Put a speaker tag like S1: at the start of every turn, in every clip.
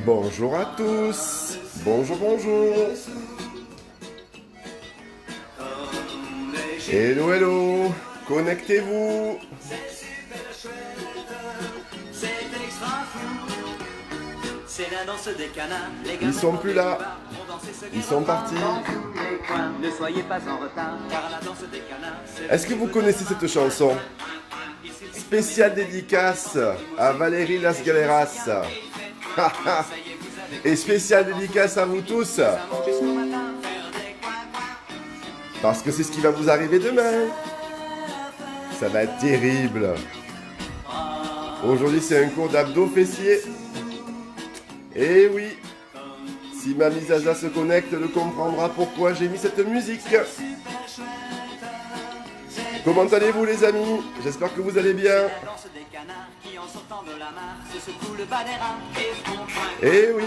S1: Bonjour à tous. Bonjour, bonjour. Hello, hello. Connectez-vous. Ils sont plus là. Ils sont partis.
S2: Ne soyez pas en retard, car la danse des canards,
S1: Est-ce que vous connaissez cette chanson? Spéciale dédicace à Valérie Las Galeras. Et spéciale dédicace à vous tous. Parce que c'est ce qui va vous arriver demain. Ça va être terrible. Aujourd'hui, c'est un cours d'abdos fessiers. Et oui, si Mamie Zaza se connecte, elle comprendra pourquoi j'ai mis cette musique. Comment allez-vous les amis? J'espère que vous allez bien. Eh oui.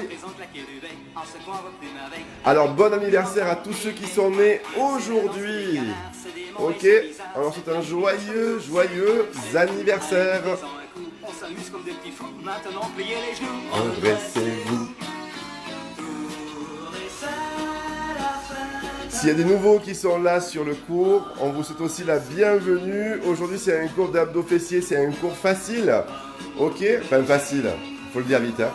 S1: Alors bon anniversaire à tous ceux qui sont nés aujourd'hui. Ok, alors c'est un joyeux anniversaire. Redressez-vous. S'il y a des nouveaux qui sont là sur le cours, on vous souhaite aussi la bienvenue. Aujourd'hui, c'est un cours d'abdos fessiers, c'est un cours facile. Ok, enfin facile, faut le dire vite. Hein.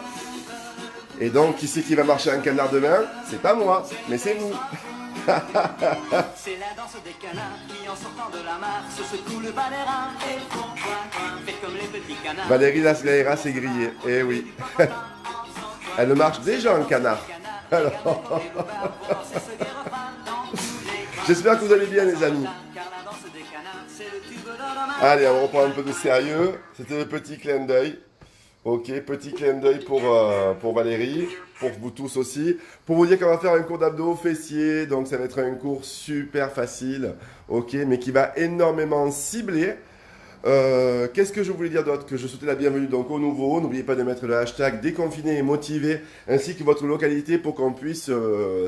S1: Et donc, qui c'est qui va marcher un canard demain? C'est pas moi, mais c'est vous.
S2: c'est la danse des canards qui en sortant de la mare se secouent le bas des reins et font coin, faites comme les petits canards.
S1: Valérie Las Galeras s'est grillée, eh oui. Elle marche déjà en canard. Alors... J'espère que vous allez bien les amis. Allez, on reprend un peu de sérieux. C'était le petit clin d'œil. Ok, petit clin d'œil pour Valérie, pour vous tous aussi. Pour vous dire qu'on va faire un cours d'abdos fessiers. Donc ça va être un cours super facile. Ok, mais qui va énormément cibler. Qu'est-ce que je voulais dire d'autre? Que je souhaitais la bienvenue donc aux nouveaux. N'oubliez pas de mettre le hashtag déconfiné et motivé ainsi que votre localité pour qu'on puisse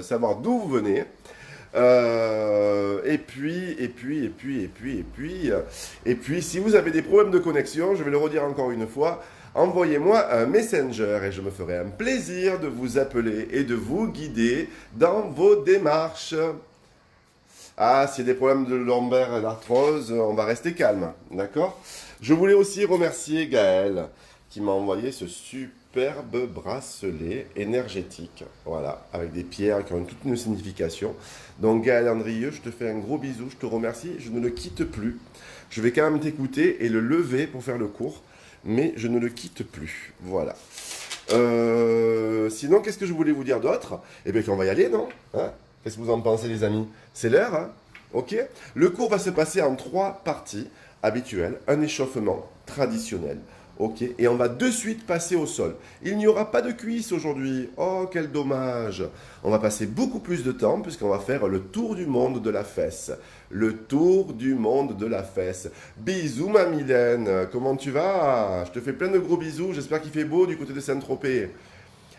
S1: savoir d'où vous venez. Et puis, si vous avez des problèmes de connexion, je vais le redire encore une fois, envoyez-moi un messenger et je me ferai un plaisir de vous appeler et de vous guider dans vos démarches. Ah, s'il y a des problèmes de lombaire et d'arthrose, on va rester calme, d'accord? Je voulais aussi remercier Gaël qui m'a envoyé ce superbe bracelet énergétique, voilà, avec des pierres qui ont toute une signification. Donc Gaël Andrieux, je te fais un gros bisou, je te remercie, je ne le quitte plus. Je vais quand même t'écouter et le lever pour faire le cours, mais je ne le quitte plus, voilà. Sinon, qu'est-ce que je voulais vous dire d'autre? Eh bien qu'on va y aller, non hein? Qu'est-ce que vous en pensez les amis? C'est l'heure, hein? Ok? Le cours va se passer en 3 parties habituelles, un échauffement traditionnel. Ok, et on va de suite passer au sol. Il n'y aura pas de cuisses aujourd'hui. Oh, quel dommage. On va passer beaucoup plus de temps puisqu'on va faire le tour du monde de la fesse. Le tour du monde de la fesse. Bisous ma Mylène, comment tu vas? Je te fais plein de gros bisous, j'espère qu'il fait beau du côté de Saint-Tropez.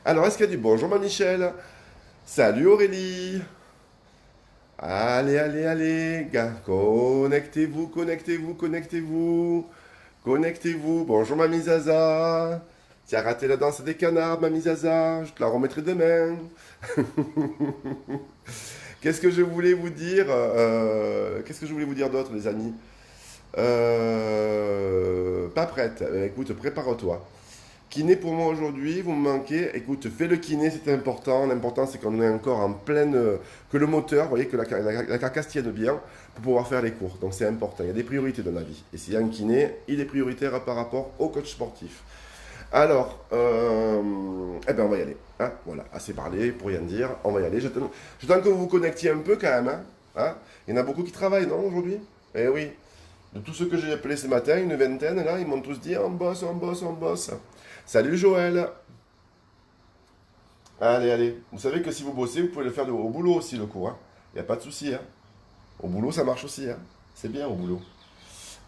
S1: Alors, est-ce qu'il y a du bonjour ma Michel? Salut Aurélie. Allez, allez, allez, gars, connectez-vous, connectez-vous, connectez-vous. Connectez-vous. Bonjour Mamie Zaza. Tu as raté la danse des canards, Mamie Zaza. Je te la remettrai demain. Qu'est-ce que je voulais vous dire Qu'est-ce que je voulais vous dire d'autre, les amis Pas prête. Écoute, prépare-toi. Kiné pour moi aujourd'hui, vous me manquez. Écoute, fais le kiné, c'est important. L'important, c'est qu'on ait encore en pleine... que le moteur, vous voyez, que la carcasse tienne bien pour pouvoir faire les cours. Donc c'est important. Il y a des priorités dans la vie. Et s'il y a un kiné, il est prioritaire par rapport au coach sportif. Alors, eh bien, on va y aller. Hein, voilà, assez parlé pour rien dire. On va y aller. J'attends que vous vous connectiez un peu quand même. Hein. Il y en a beaucoup qui travaillent, non, aujourd'hui? Eh oui. De tous ceux que j'ai appelés ce matin, une vingtaine, là, ils m'ont tous dit on bosse, on bosse, on bosse. Salut Joël. Allez, allez. Vous savez que si vous bossez, vous pouvez le faire au boulot aussi, le cours. Il n'y a pas de souci. Hein. Au boulot, ça marche aussi. Hein. C'est bien au boulot.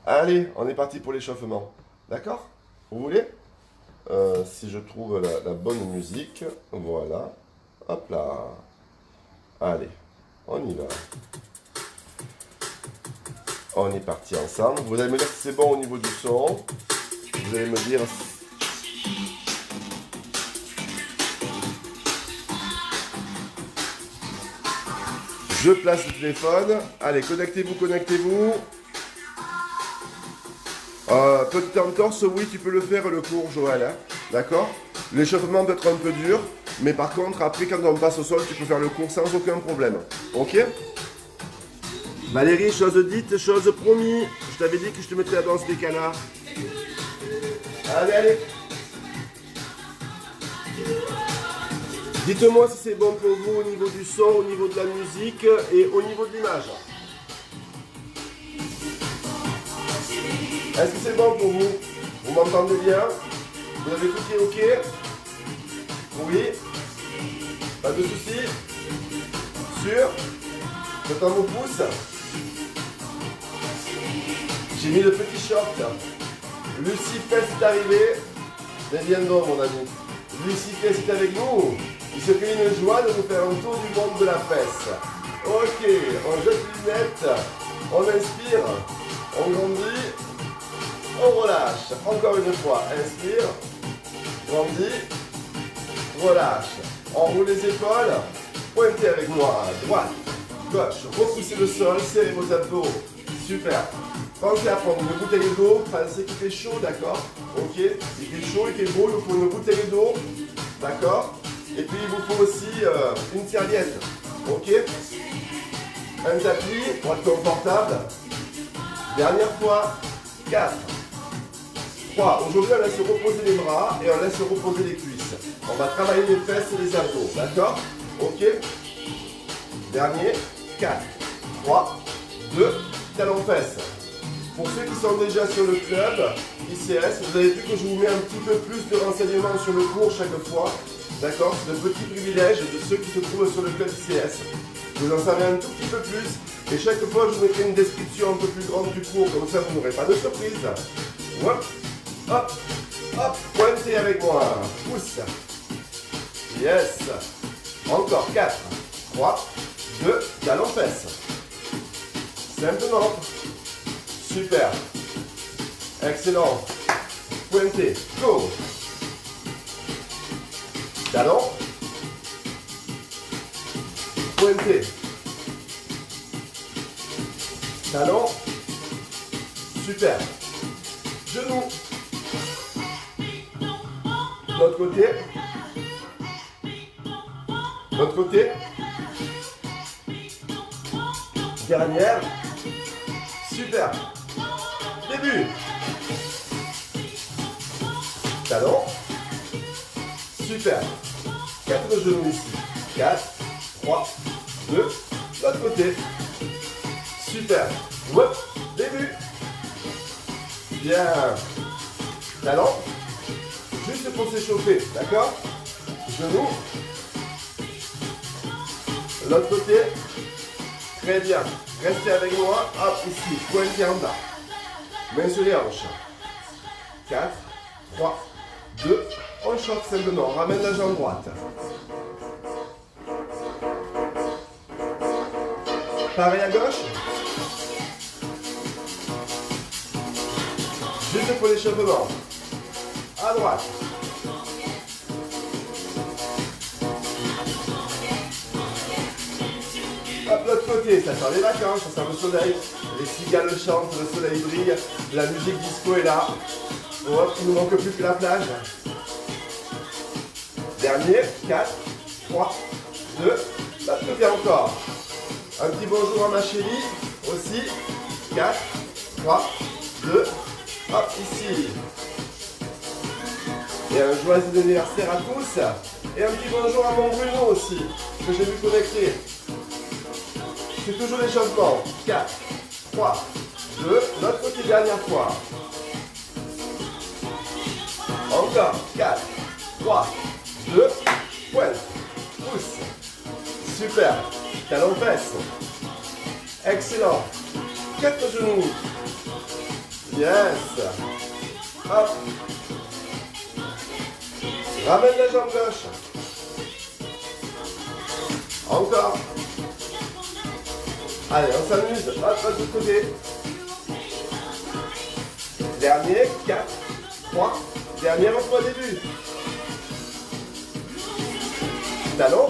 S1: Allez, on est parti pour l'échauffement. D'accord? Vous voulez? Si je trouve la bonne musique. Voilà. Hop là. Allez, on y va. On est parti ensemble. Vous allez me dire si c'est bon au niveau du son. Vous allez me dire... Je place le téléphone. Allez, connectez-vous, connectez-vous. Petite entorse, oui, tu peux le faire le cours, Joël. Hein, d'accord? L'échauffement peut être un peu dur, mais par contre, après, quand on passe au sol, tu peux faire le cours sans aucun problème. Ok? Valérie, chose dite, chose promis. Je t'avais dit que je te mettrais la danse des canards. Allez, allez. Dites-moi si c'est bon pour vous au niveau du son, au niveau de la musique et au niveau de l'image. Est-ce que c'est bon pour vous? Vous m'entendez bien? Vous avez tout qui est ok? Oui? Pas de soucis? Sûr? J'attends vos pouces. J'ai mis le petit short. Lucie Fest est arrivée. Mais viens donc mon ami. Lucie Fest est avec nous. Il se fait une joie de nous faire un tour du monde de la fesse. Ok, on jette les lunettes. On inspire. On grandit. On relâche. Encore une fois. Inspire. Grandit. Relâche. On roule les épaules. Pointez avec moi. Droite. Gauche. Repoussez le sol. Serrez vos abdos. Super. Pensez à prendre une bouteille d'eau. Pensez qu'il fait chaud, d'accord? Ok. Il fait chaud, il fait beau. Il vous faut une bouteille d'eau. D'accord? Et puis il vous faut aussi une serviette. Ok? Un tapis pour être confortable. Dernière fois. 4. 3. Aujourd'hui, on laisse reposer les bras et on laisse reposer les cuisses. On va travailler les fesses et les abdos. D'accord? Ok? Dernier. 4. 3. 2. Talons fesses. Pour ceux qui sont déjà sur le club ICS, vous avez vu que je vous mets un petit peu plus de renseignements sur le cours chaque fois. D'accord? C'est le petit privilège de ceux qui se trouvent sur le club ICS. Vous en savez un tout petit peu plus. Et chaque fois, je vous mettrai une description un peu plus grande du cours. Comme ça, vous n'aurez pas de surprise. Hop, hop, hop. Pointez avec moi. Pousse. Yes. Encore 4, 3, 2, talons fesses. Simplement. Super. Excellent. Pointez. Go. Talon. Pointez. Talon. Super. Genou. L'autre côté. L'autre côté. Dernière. Super. Début. Talon. Super. 4 genoux ici. 4, 3, 2. L'autre côté. Super. Hop. Début. Bien. Talon. Juste pour s'échauffer. D'accord? Genoux. L'autre côté. Très bien. Restez avec moi. Hop, ici. Pointez en bas. Main sur les hanches. 4, 3, 2. On choque simplement. On ramène la jambe droite. Pareil à gauche. Juste pour l'échauffement. À droite. Hop, l'autre côté, ça sent les vacances, ça sent le soleil. Les cigales chantent, le soleil brille. La musique disco est là. Hop, il ne nous manque plus que la plage. Dernier, 4, 3, 2, l'autre côté encore. Un petit bonjour à ma chérie, aussi. 4, 3, 2, hop, ici. Et un joyeux anniversaire à tous. Et un petit bonjour à mon Bruno aussi, que j'ai vu connecter. C'est toujours l'échauffement. 4, 3, 2, l'autre côté, dernière fois. Encore. 4, 3, 2, pointe, pousse. Super. Talon fesses. Excellent. 4 genoux. Yes. Hop. Ramène la jambe gauche. Encore. Allez, on s'amuse. Hop, de l'autre côté. Dernier. 4, 3. Dernier emploi début. Talon.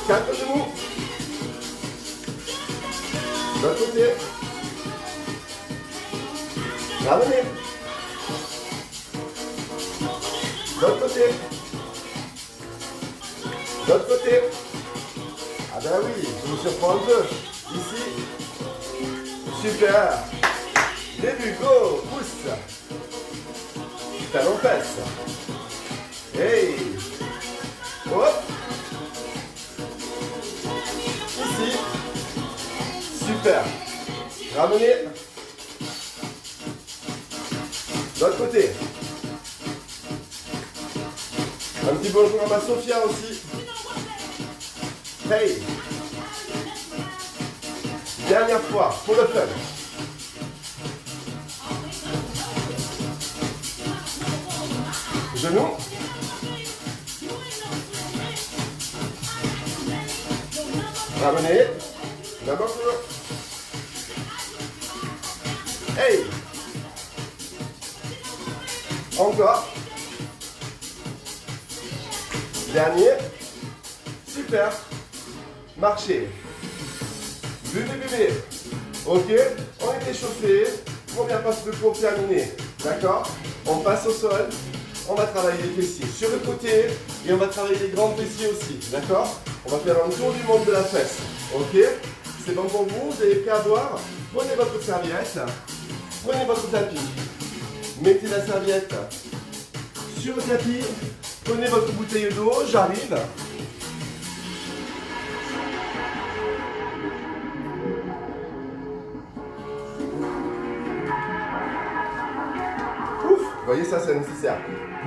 S1: 4 genoux. De l'autre côté. Ramenez. De l'autre côté. De l'autre côté. Ah ben oui, je vous surprends un peu. Ici. Super. Début, go, pousse. Talon fesse. Hey. Hop. Ici. Super. Ramenez. De l'autre côté. Un petit bonjour à ma Sophia aussi. Hey. Dernière fois, pour le fun. Genoux. Ramenez. D'abord toujours. Hey. Encore. Dernier. Super. Marchez. Bébé. Ok. On est échauffé. Première passe de cours terminée. D'accord. On passe au sol. On va travailler les fessiers sur le côté. Et on va travailler les grands fessiers aussi. D'accord. On va faire un tour du monde de la fesse. Ok. C'est bon pour vous. Vous avez prêt à boire. Prenez votre serviette. Prenez votre tapis. Mettez la serviette sur le tapis. Prenez votre bouteille d'eau. J'arrive. Ouf, vous voyez, ça c'est nécessaire.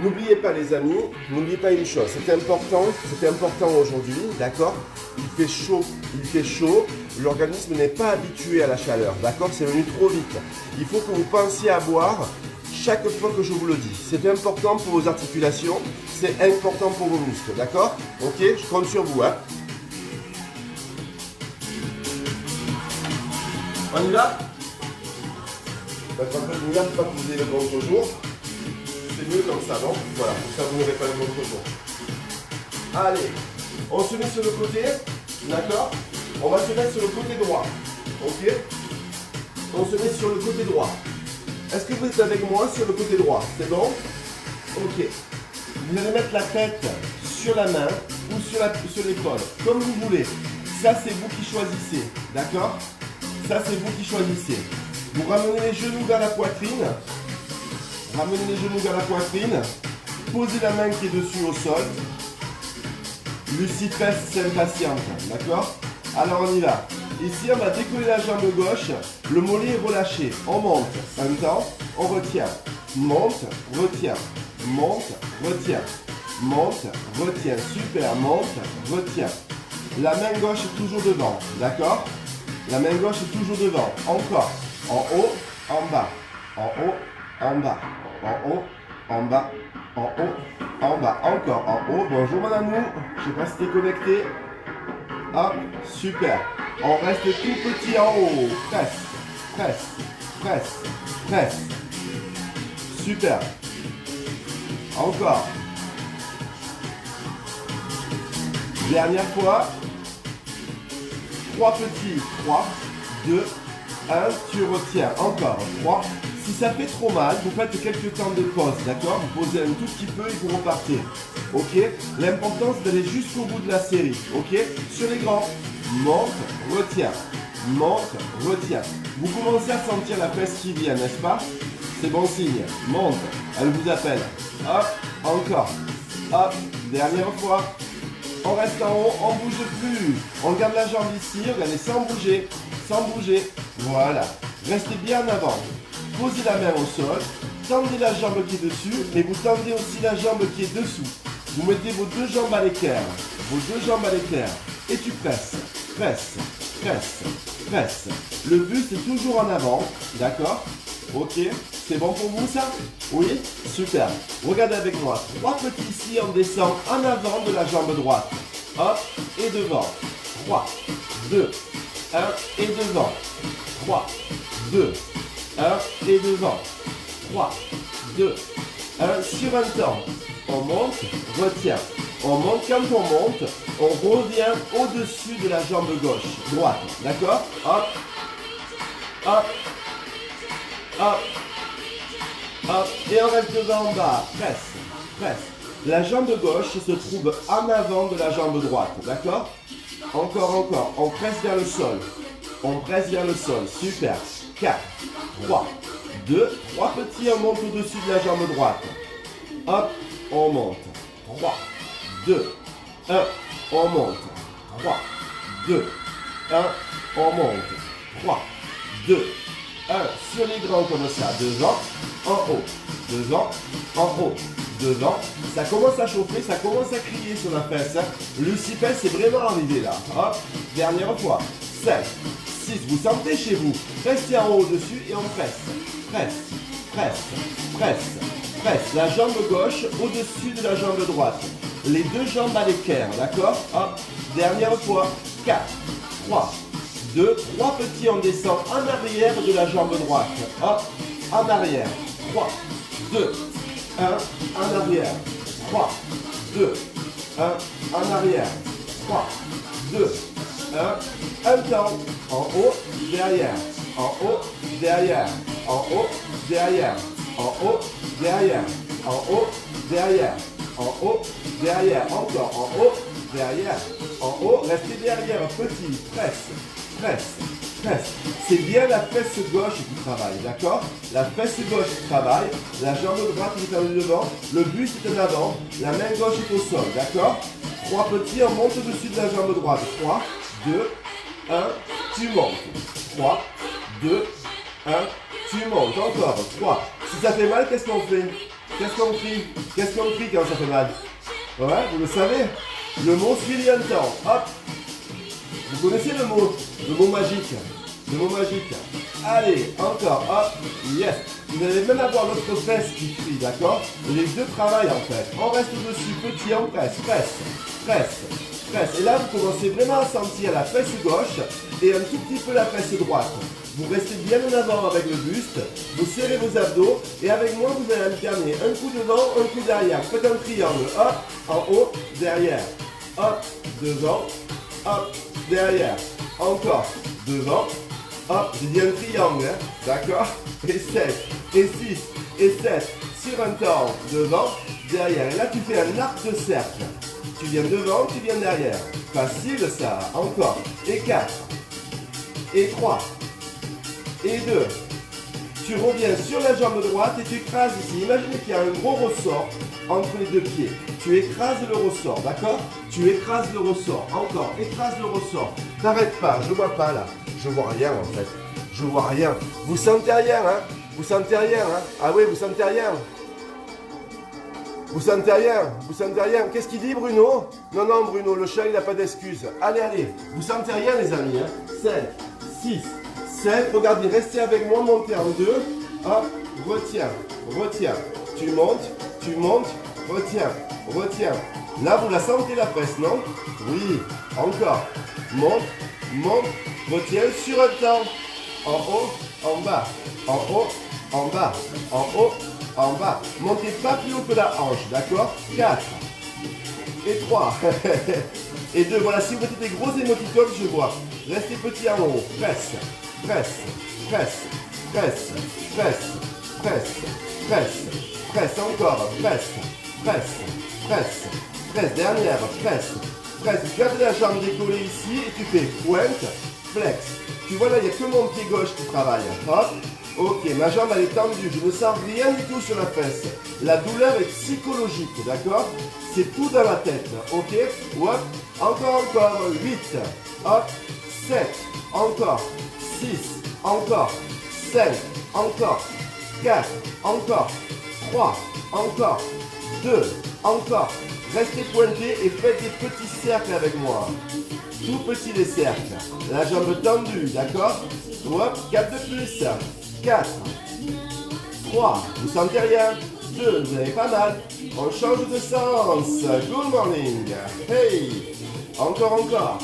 S1: N'oubliez pas les amis, n'oubliez pas une chose, c'est important aujourd'hui, d'accord? Il fait chaud, l'organisme n'est pas habitué à la chaleur, d'accord? C'est venu trop vite. Il faut que vous pensiez à boire chaque fois que je vous le dis. C'est important pour vos articulations, c'est important pour vos muscles, d'accord? Ok, je compte sur vous, hein? On y va? Parce qu'en fait, vous n'avez pas que vous ayez le contre-jour. C'est mieux comme ça, non? Voilà, comme ça vous n'aurez pas le contre-jour. Allez, on se met sur le côté, d'accord? On va se mettre sur le côté droit, ok? On se met sur le côté droit. Est-ce que vous êtes avec moi sur le côté droit? C'est bon? Ok. Vous allez mettre la tête sur la main ou sur l'épaule, comme vous voulez. Ça, c'est vous qui choisissez, d'accord? Ça, c'est vous qui choisissez. Vous ramenez les genoux vers la poitrine. Ramenez les genoux vers la poitrine. Posez la main qui est dessus au sol. Lucie reste s'impatiente, d'accord? Alors on y va. Ici, on va décoller la jambe gauche. Le mollet est relâché. On monte. Un temps, on retient. Monte, retient. Monte, retient. Monte, retient. Super, monte, retient. La main gauche est toujours devant, d'accord? La main gauche est toujours devant. Encore. En haut, en bas. En haut, en bas. En haut, en bas. En haut, en bas. Encore en haut. Bonjour madame. Je ne sais pas si tu es connecté. Hop, super. On reste tout petit en haut. Presse, presse, presse, presse. Super. Encore. Dernière fois. 3 petits. 3, 2, 1. Tu retiens. Encore. 3. Si ça fait trop mal, vous faites quelques temps de pause. D'accord? Vous posez un tout petit peu et vous repartez. Ok? L'important c'est d'aller jusqu'au bout de la série. Ok? Sur les grands. Monte, retiens. Monte, retiens. Vous commencez à sentir la fesse qui vient, n'est-ce pas? C'est bon signe. Monte. Elle vous appelle. Hop. Encore. Hop. Dernière fois. On reste en haut, on ne bouge plus. On garde la jambe ici, regardez, sans bouger. Sans bouger. Voilà. Restez bien en avant. Posez la main au sol. Tendez la jambe qui est dessus, mais vous tendez aussi la jambe qui est dessous. Vous mettez vos deux jambes à l'équerre. Vos deux jambes à l'équerre. Et tu presses. Presse. Presse. Presse. Le but, c'est toujours en avant. D'accord? Ok. C'est bon pour vous ça? Oui? Super. Regardez avec moi. 3 petits ici, on descend en avant de la jambe droite. Hop, et devant. 3, 2, 1, et devant. 3, 2, 1, et devant. 3, 2, 1, sur un temps. On monte, retient. On monte quand on monte, on revient au-dessus de la jambe gauche, droite, d'accord? Hop, hop, hop, hop, et on reste devant en bas, presse, presse. La jambe gauche se trouve en avant de la jambe droite, d'accord? Encore, encore, on presse vers le sol, on presse vers le sol, super. 4, 3, 2, 3 petits, on monte au-dessus de la jambe droite. Hop, on monte. 3, 2, 1, on monte. 3, 2, 1, on monte. 3, 2, 1, sur les grands comme ça. Devant, en haut. Devant, en haut. Devant. Ça commence à chauffer, ça commence à crier sur la fesse. Le six-pèse, c'est vraiment arrivé là. Hop, dernière fois. 5, 6, vous sentez chez vous. Restez en haut au-dessus et on presse. Presse, presse, presse, presse. La jambe gauche au-dessus de la jambe droite. Les deux jambes à l'équerre, d'accord? Hop, dernière fois. 4, 3, 2, 3 petits, on descend en arrière de la jambe droite. Hop, en arrière. 3, 2, 1, en arrière. 3, 2, 1, en arrière. 3, 2, 1 temps. En haut, derrière. En haut, derrière. En haut, derrière. En haut, derrière. En haut, derrière. En haut, derrière. Encore. En haut, derrière. En haut, restez derrière. Petit. Presse. Presse. Presse. C'est bien la fesse gauche qui travaille, d'accord? La fesse gauche qui travaille. La jambe droite est en devant. Le buste est en avant. La main gauche est au sol, d'accord? 3 petits, on monte au-dessus de la jambe droite. 3, 2, 1, tu montes. 3, 2, 1, tu montes. Encore. 3. Si ça fait mal, qu'est-ce qu'on fait? Qu'est-ce qu'on crie? Qu'est-ce qu'on crie quand ça fait mal? Ouais, vous le savez. Le mot suivi un temps. Hop. Vous connaissez le mot magique. Le mot magique. Allez, encore. Hop. Yes. Vous allez même avoir l'autre fesse qui crie, d'accord? Les deux travaillent en fait. On reste dessus. Petit, on presse. Presse. Presse. Presse. Et là, vous commencez vraiment à sentir la fesse gauche et un tout petit peu la fesse droite. Vous restez bien en avant avec le buste, vous serrez vos abdos et avec moi, vous allez alterner un coup devant, un coup derrière. Faites un triangle. Hop, en haut, derrière. Hop, devant, hop, derrière. Encore, devant, hop, j'ai dit un triangle, hein, d'accord? Et 7, et 6, et 7, sur un temps, devant, derrière. Et là, tu fais un arc de cercle. Tu viens devant, tu viens derrière. Facile ça. Encore. Et 4. Et 3. Et 2. Tu reviens sur la jambe droite et tu écrases ici. Imaginez qu'il y a un gros ressort entre les deux pieds. Tu écrases le ressort, d'accord? Tu écrases le ressort. Encore. Écrase le ressort. T'arrêtes pas. Je vois pas là. Je vois rien en fait. Je vois rien. Vous sentez rien, hein? Vous sentez rien, hein? Ah oui, vous sentez rien. Vous sentez rien? Vous sentez rien? Qu'est-ce qu'il dit, Bruno? Non, non, Bruno, le chat, il n'a pas d'excuse. Allez, allez. Vous sentez rien, les amis, hein? 7, 6, 7. Regardez, restez avec moi, montez en 2. Hop, retiens, retiens. Tu montes, retiens, retiens. Là, vous la sentez, la fesse, non? Oui. Encore. Monte, monte, retiens sur un temps. En haut, en bas. En haut, en bas. En haut, en bas. Montez pas plus haut que la hanche, d'accord? 4. Et 3. Et 2. Voilà, si vous mettez des gros émoticônes, je vois. Restez petit en haut. Presse, presse, presse, presse, presse, presse, presse, presse. Encore. Presse, presse, presse, presse. Dernière. Presse, presse. Tu gardes la jambe décollée ici et tu fais pointe, flex. Tu vois là, il n'y a que mon pied gauche qui travaille. Hop. Ok, ma jambe elle est tendue, je ne sens rien du tout sur la fesse. La douleur est psychologique, d'accord? C'est tout dans la tête, ok? Hop, encore, 8, hop, 7, encore, 6, encore, 5, encore, 4, encore, 3, encore, 2, encore. Restez pointés et faites des petits cercles avec moi. Tout petits les cercles. La jambe tendue, d'accord? Hop, 4 de plus. 4, 3, vous sentez rien? 2, vous avez pas mal. On change de sens. Good morning. Hey. Encore, encore.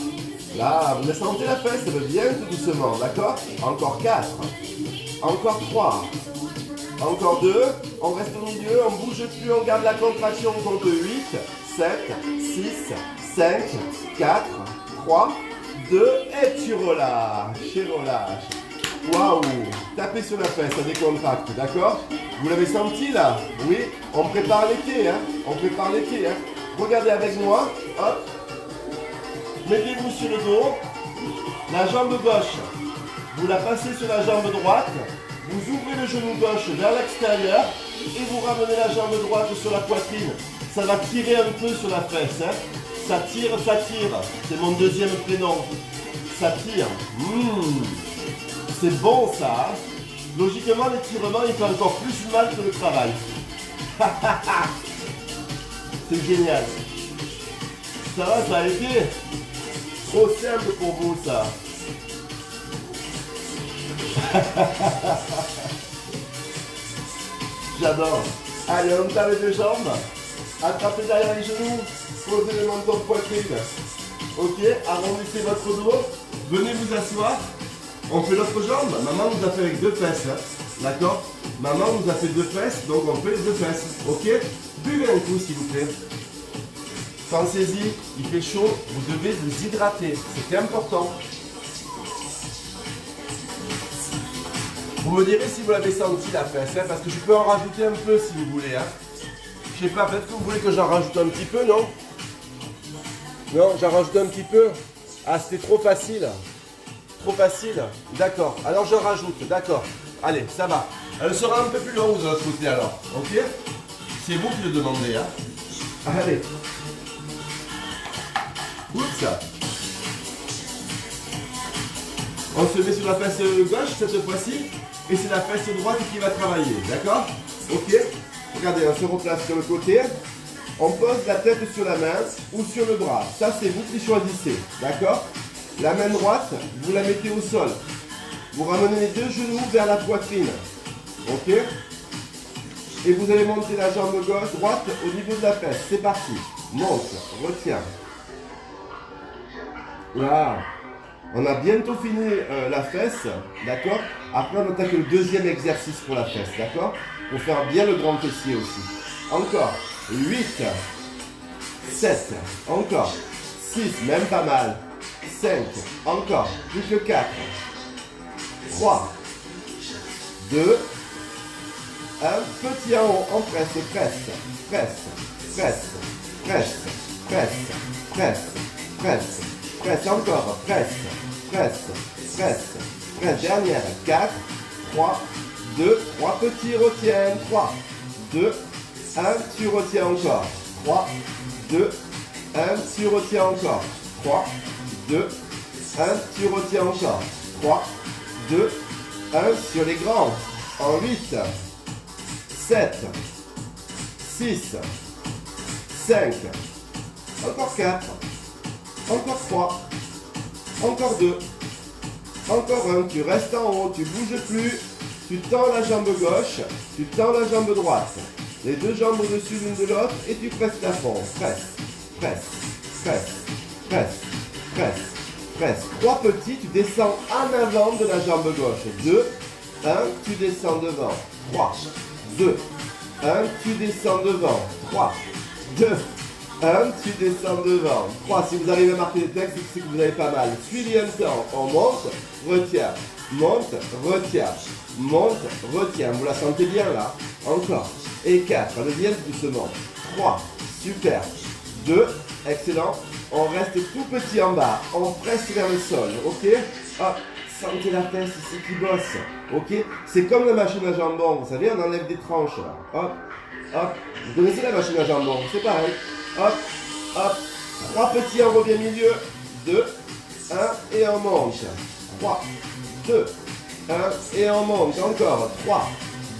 S1: Là, vous sentez la fesse, elle vient tout doucement, d'accord? Encore 4. Encore 3. Encore 2. On reste au milieu, on bouge plus, on garde la contraction, on compte 8, 7, 6, 5, 4, 3, 2, et tu relâches, et relâches. Waouh! Tapez sur la fesse, ça décontracte, d'accord? Vous l'avez senti là? Oui? On prépare l'été, hein? On prépare l'été, hein? Regardez avec moi, hop. Mettez-vous sur le dos. La jambe gauche, vous la passez sur la jambe droite. Vous ouvrez le genou gauche vers l'extérieur et vous ramenez la jambe droite sur la poitrine. Ça va tirer un peu sur la fesse, hein? Ça tire, ça tire. C'est mon deuxième prénom. Ça tire. C'est bon ça. Hein? Logiquement, l'étirement, il fait encore plus mal que le travail. C'est génial. Ça va, ça a été trop simple pour vous, ça. J'adore. Allez, on tape les deux jambes. Attrapez derrière les genoux. Posez le menton poitrine. Ok, arrondissez votre dos. Venez vous asseoir. On fait l'autre jambe. Maman nous a fait avec deux fesses. Hein. D'accord? Maman nous a fait deux fesses, donc on fait les deux fesses. Ok? Buvez un coup, s'il vous plaît. Pensez-y, il fait chaud, vous devez vous hydrater. C'est important. Vous me direz si vous l'avez senti la fesse, hein, parce que je peux en rajouter un peu si vous voulez. Hein. Je sais pas, peut-être que vous voulez que j'en rajoute un petit peu, non? Non, j'en rajoute un petit peu. Ah, c'était trop facile. Trop facile. D'accord. Alors je rajoute. D'accord. Allez, ça va. Elle sera un peu plus longue de l'autre côté alors. Ok? C'est vous qui le demandez. Hein. Allez. Oups. On se met sur la fesse gauche cette fois-ci. Et c'est la fesse droite qui va travailler. D'accord? Ok? Regardez, on se replace sur le côté. On pose la tête sur la main ou sur le bras. Ça, c'est vous qui choisissez. D'accord? La main droite, vous la mettez au sol. Vous ramenez les deux genoux vers la poitrine. Ok? Et vous allez monter la jambe gauche, droite au niveau de la fesse. C'est parti. Monte, retiens. Là. On a bientôt fini la fesse. D'accord? Après, on attaque le deuxième exercice pour la fesse. D'accord? Pour faire bien le grand fessier aussi. Encore. 8. 7. Encore. 6. Même pas mal. 5, encore, plus que 4, 3, 2, 1, petit en haut, on presse, presse, presse, presse, presse, presse, presse, presse, presse, encore, presse, presse, presse, presse, dernière, 4, 3, 2, 3 petits, retiens, 3, 2, 1, tu retiens encore, 3, 2, 1, tu retiens encore, 3, 2, 1, tu retiens encore. 3, 2, 1 sur les grands. En 8, 7, 6, 5, encore 4, encore 3, encore 2, encore 1. Tu restes en haut, tu bouges plus. Tu tends la jambe gauche, tu tends la jambe droite. Les deux jambes au-dessus l'une de l'autre et tu presses la fond. Presse, presse, presse, presse. Presse, presse. 3 petits, tu descends en avant de la jambe gauche. 2, 1, tu descends devant. 3, 2, 1, tu descends devant. 3, 2, 1, tu descends devant. 3, si vous arrivez à marquer les textes, c'est que vous avez pas mal. Suivez un temps, on monte, retient, monte, retient, monte, retient. Vous la sentez bien là? Encore. Et 4, deuxième doucement. 3, super. 2, excellent. On reste tout petit en bas. On presse vers le sol. Ok? Hop. Sentez la fesse ici qui bosse. Ok? C'est comme la machine à jambon. Vous savez, on enlève des tranches là. Hop. Hop. Vous connaissez la machine à jambon? C'est pareil. Hop. Hop. 3 petits en revient milieu. 2, 1 et on monte. 3, 2, 1 et on monte. Encore. 3,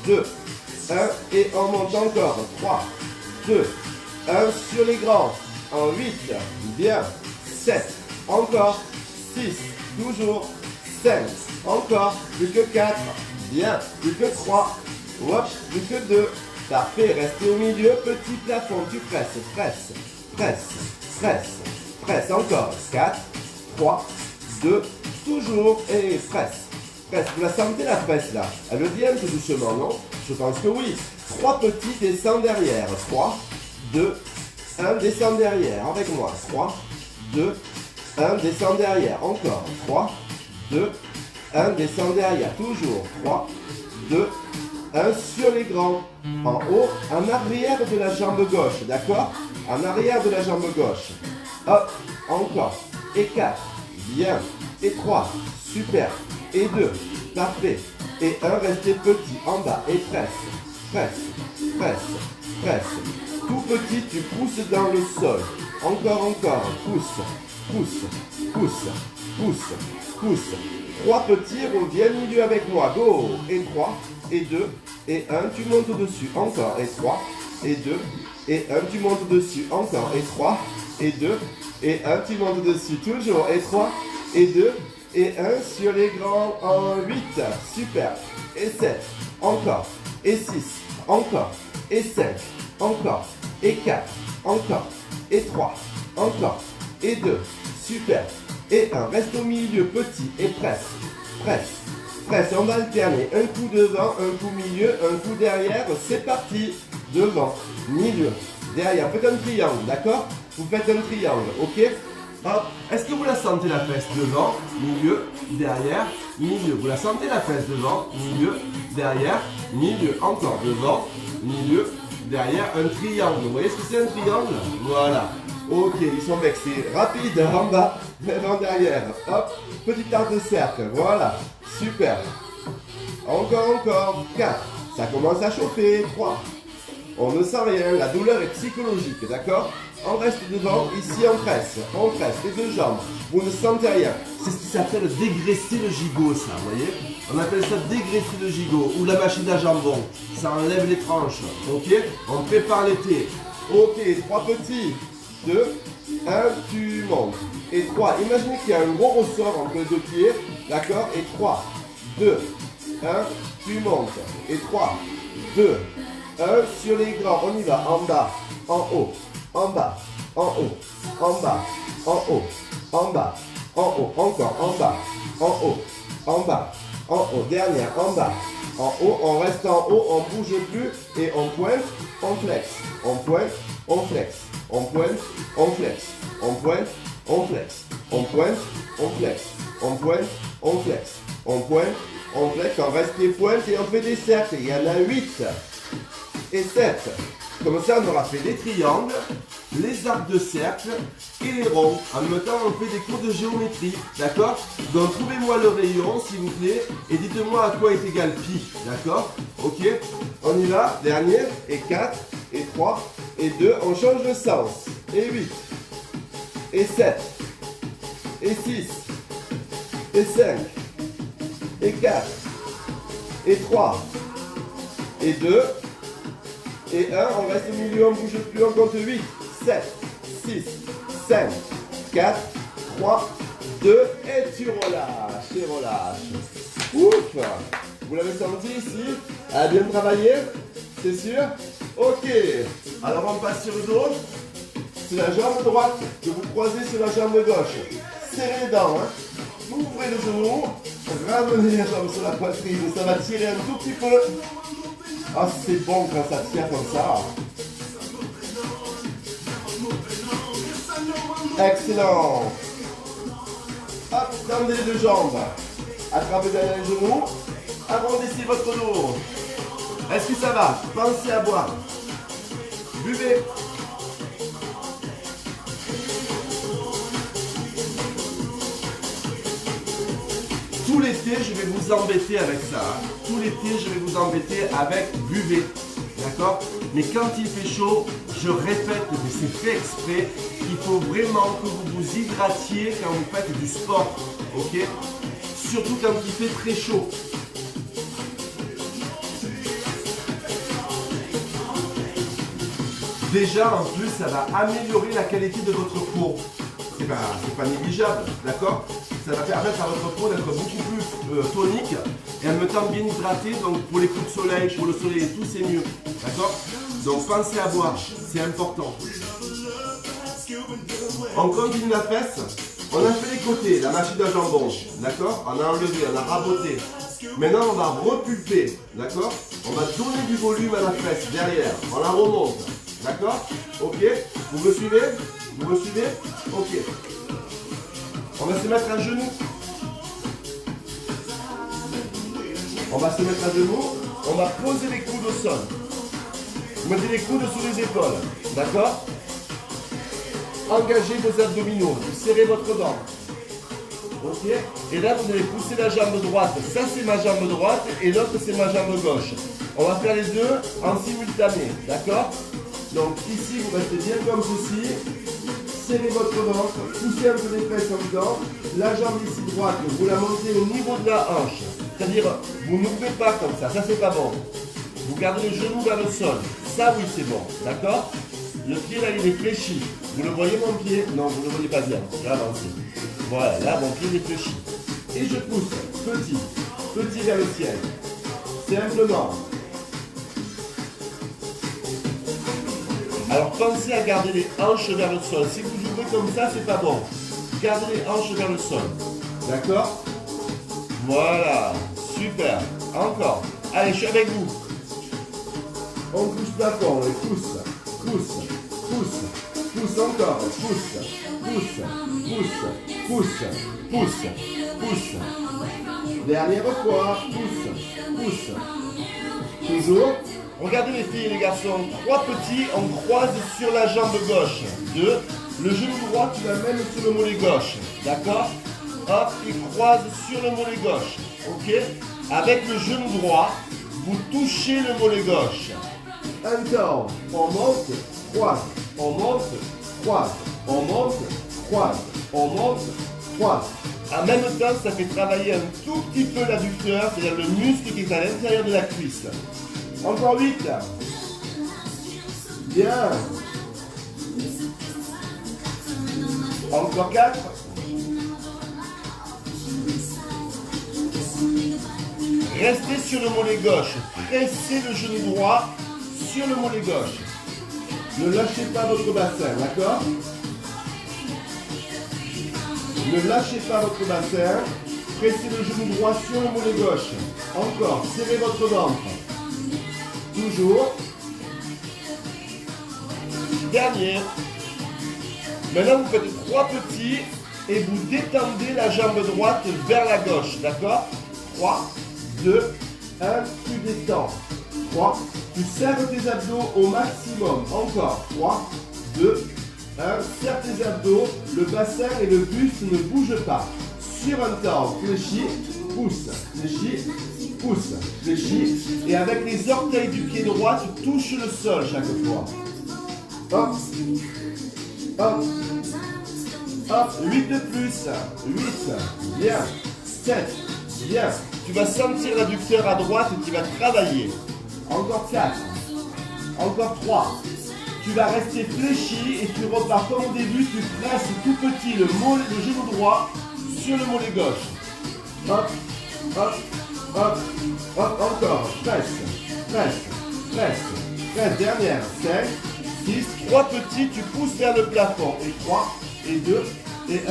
S1: 2, 1 et on monte encore. 3, 2, 1 sur les grands. En 8, bien, 7, encore, 6, toujours, 5, encore, plus que 4, bien, plus que 3, hop, plus que 2, parfait, restez au milieu, petit plafond, tu presses, presses, presses, presses, presses, encore, 4, 3, 2, toujours, et presse, presse, vous la sentez la presse là, elle vient tout doucement, non? Je pense que oui, 3 petits descendent derrière, 3, 2, 1, descend derrière, avec moi. 3, 2, 1, descend derrière, encore. 3, 2, 1, descend derrière, toujours. 3, 2, 1 sur les grands. En haut, en arrière de la jambe gauche, d'accord? En arrière de la jambe gauche. Hop, encore. Et 4, bien. Et 3, super. Et 2, parfait. Et 1, restez petit, en bas. Et presse, presse, presse, presse. Tout petit, tu pousses dans le sol. Encore, encore. Pousse, pousse, pousse, pousse, pousse. 3 petits, reviens milieu avec moi. Go. Et 3, et 2, et 1, tu montes dessus. Encore. Et 3, et 2, et 1, tu montes dessus. Encore. Et 3, et 2, et 1, tu montes dessus. Toujours. Et 3, et 2, et 1 sur les grands en 8. Super. Et 7. Encore. Et 6. Encore. Et 5. Encore. Et 4. Encore. Et 3. Encore. Et 2. Super. Et 1. Reste au milieu. Petit. Et presse. Presse. Presse. On va alterner. Un coup devant, un coup milieu, un coup derrière. C'est parti. Devant. Milieu. Derrière. Faites un triangle. D'accord? Vous faites un triangle. Ok? Hop. Est-ce que vous la sentez la fesse devant, milieu, derrière, milieu? Vous la sentez la fesse devant, milieu, derrière, milieu. Encore devant, milieu, derrière, un triangle. Vous voyez ce que c'est un triangle? Voilà. Ok, ils sont vexés. Rapide, en bas, devant, derrière. Hop, petit arc de cercle. Voilà. Super. Encore. 4. Ça commence à chauffer. 3. On ne sent rien. La douleur est psychologique, d'accord? On reste devant, ici on presse, les deux jambes, vous ne sentez rien. C'est ce qui s'appelle dégraisser le gigot, ça, vous voyez? On appelle ça dégraisser le gigot, ou la machine à jambon. Ça enlève les tranches, ok? On prépare l'été. Ok, 3 petits, 2, 1, tu montes. Et 3, imaginez qu'il y a un gros ressort entre les deux pieds, d'accord? Et 3, 2, 1, tu montes. Et 3, 2, 1, sur les grands, on y va, en bas, en haut. En bas, en haut, en bas, en haut, en bas, en haut, encore, en bas, en haut, en bas, en haut, dernière, en bas, en haut, on reste en haut, on ne bouge plus et on pointe, on flex, on pointe, on flex, on pointe, on flex, on pointe, on flex, on pointe, on flex, on pointe, on flex, on pointe, on flex, on reste les pointes et on fait des cercles, il y en a 8 et 7. Comme ça, on aura fait des triangles, les arcs de cercle et les ronds. En même temps, on fait des cours de géométrie, d'accord? Donc, trouvez-moi le rayon, s'il vous plaît, et dites-moi à quoi est égal pi, d'accord? Ok? On y va, dernier, et 4, et 3, et 2, on change de sens. Et 8, et 7, et 6, et 5, et 4, et 3, et 2, et 1, on reste au milieu, on ne bouge plus, on compte 8, 7, 6, 5, 4, 3, 2, et tu relâches, et relâches. Ouf! Vous l'avez senti ici? Elle a bien travaillé? C'est sûr? Ok. Alors on passe sur le dos. C'est la jambe droite que vous croisez sur la jambe gauche. Serrez les dents, hein. Ouvrez le genou, ramenez la jambe sur la poitrine, ça va tirer un tout petit peu. Ah, c'est bon quand ça tient comme ça. Excellent. Hop, tendez les deux jambes. Attrapez derrière les genoux. Arrondissez votre dos. Est-ce que ça va? Pensez à boire. Buvez. Tout l'été, je vais vous embêter avec ça. Hein. Tout l'été, je vais vous embêter avec buvez. D'accord? Mais quand il fait chaud, je répète, mais c'est fait exprès, il faut vraiment que vous vous hydratiez quand vous faites du sport. Ok? Surtout quand il fait très chaud. Déjà, en plus, ça va améliorer la qualité de votre peau. C'est pas négligeable, d'accord? Ça va permettre à votre peau d'être beaucoup plus tonique et en même temps bien hydratée. Donc pour les coups de soleil, pour le soleil et tout, c'est mieux. D'accord? Donc pensez à boire, c'est important. On continue la fesse. On a fait les côtés, la machine à jambon. D'accord? On a enlevé, on a raboté. Maintenant, on va repulper. D'accord? On va donner du volume à la fesse derrière. On la remonte. D'accord? Ok. Vous me suivez? Vous me suivez? Ok. On va se mettre à genoux. On va se mettre à genoux. On va poser les coudes au sol. Vous mettez les coudes sous les épaules. D'accord? Engagez vos abdominaux. Serrez votre ventre. Ok? Et là, vous allez pousser la jambe droite. Ça, c'est ma jambe droite. Et l'autre, c'est ma jambe gauche. On va faire les deux en simultané. D'accord? Donc, ici, vous restez bien comme ceci. Serrez votre ventre. Poussez un peu les fesses en dedans. La jambe ici droite, vous la montez au niveau de la hanche. C'est-à-dire, vous n'ouvrez pas comme ça. Ça, c'est pas bon. Vous gardez le genou vers le sol. Ça, oui, c'est bon. D'accord? Le pied, là, il est fléchi. Vous le voyez, mon pied? Non, vous ne le voyez pas bien. Là, avancez. Voilà, là, mon pied est fléchi. Et je pousse. Petit. Petit vers le ciel. Simplement. Alors, pensez à garder les hanches vers le sol. Si vous ouvrez comme ça, c'est pas bon. Gardez les hanches vers le sol. D'accord? Voilà. Super. Encore. Allez, je suis avec vous. On pousse plafond, et pousse, pousse, pousse, pousse encore, pousse, pousse, pousse, pousse, pousse, pousse. Dernière fois, pousse, pousse. Toujours. Regardez les filles et les garçons. 3 petits, on croise sur la jambe gauche. 2. Le genou droit, tu l'amènes sur le mollet gauche. D'accord? Hop, et croise sur le mollet gauche. Ok? Avec le genou droit, vous touchez le mollet gauche. Un temps, on monte, croise, on monte, croise, on monte, croise, on monte, croise. En même temps, ça fait travailler un tout petit peu l'adducteur, c'est-à-dire le muscle qui est à l'intérieur de la cuisse. Encore 8. Bien. Encore 4. Restez sur le mollet gauche. Pressez le genou droit sur le mollet gauche. Ne lâchez pas votre bassin, d'accord? Ne lâchez pas votre bassin. Pressez le genou droit sur le mollet gauche. Encore, serrez votre ventre. Toujours. Dernier. Maintenant, vous faites 3 petits et vous détendez la jambe droite vers la gauche, d'accord? 3, 2, 1, tu détends. 3, tu serres tes abdos au maximum. Encore. 3, 2, 1, serre tes abdos. Le bassin et le buste ne bougent pas. Sur un temps, fléchis, pousse, fléchis, pousse, fléchis. Et avec les orteils du pied droit, tu touches le sol chaque fois. Hop, hop, hop, 8 de plus, 8, bien, 7, bien. Tu vas sentir l'adducteur à droite et tu vas travailler. Encore 4, encore 3. Tu vas rester fléchi et tu repars comme au début, tu presses tout petit le genou droit sur le mollet gauche. Hop, hop, hop, hop, encore, presse, presse, presse, presse, dernière, 5, 6, 3 petits, tu pousses vers le plafond, et 3, et 2, et 1,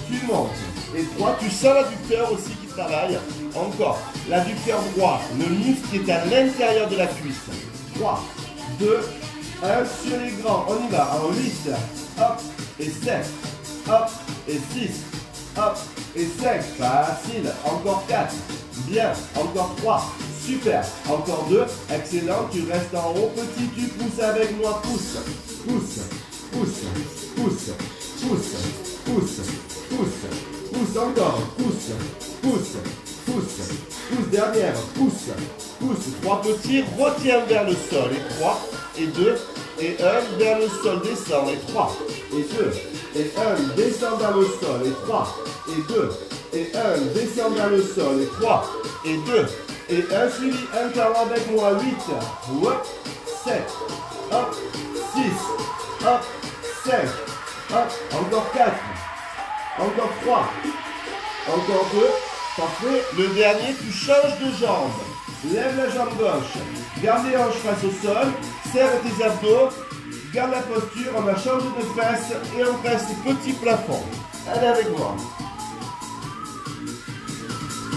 S1: tu montes, et 3, tu sens l'adducteur aussi qui travaille, encore, l'adducteur droit, le muscle qui est à l'intérieur de la cuisse, 3, 2, 1, sur les grands, on y va, en 8, hop, et 7, hop, et 6, hop, et 5, facile, encore 4, bien, encore 3, super, encore 2, excellent, tu restes en haut, petit, tu pousses avec moi, pousse, pousse, pousse, pousse, pousse, pousse, pousse, pousse, encore, pousse, pousse, pousse, pousse, dernière, pousse, pousse, 3 petits, retiens vers le sol, et 3, et 2, et 1, vers le sol, descend, et 3, et 2, et 1, descend vers le sol, et 3, et 2, et 1, descend vers le sol, et 3, et 2, et 1, suivi, un quart avec moi, 8, hop, 7, hop, 6, hop, 5, hop, encore 4, encore 3, encore 2, parfait. Le dernier, tu changes de jambe. Lève la jambe gauche, garde les hanches face au sol, serre tes abdos, garde la posture, on a changé de fesses et on presse petit plafond. Allez avec moi.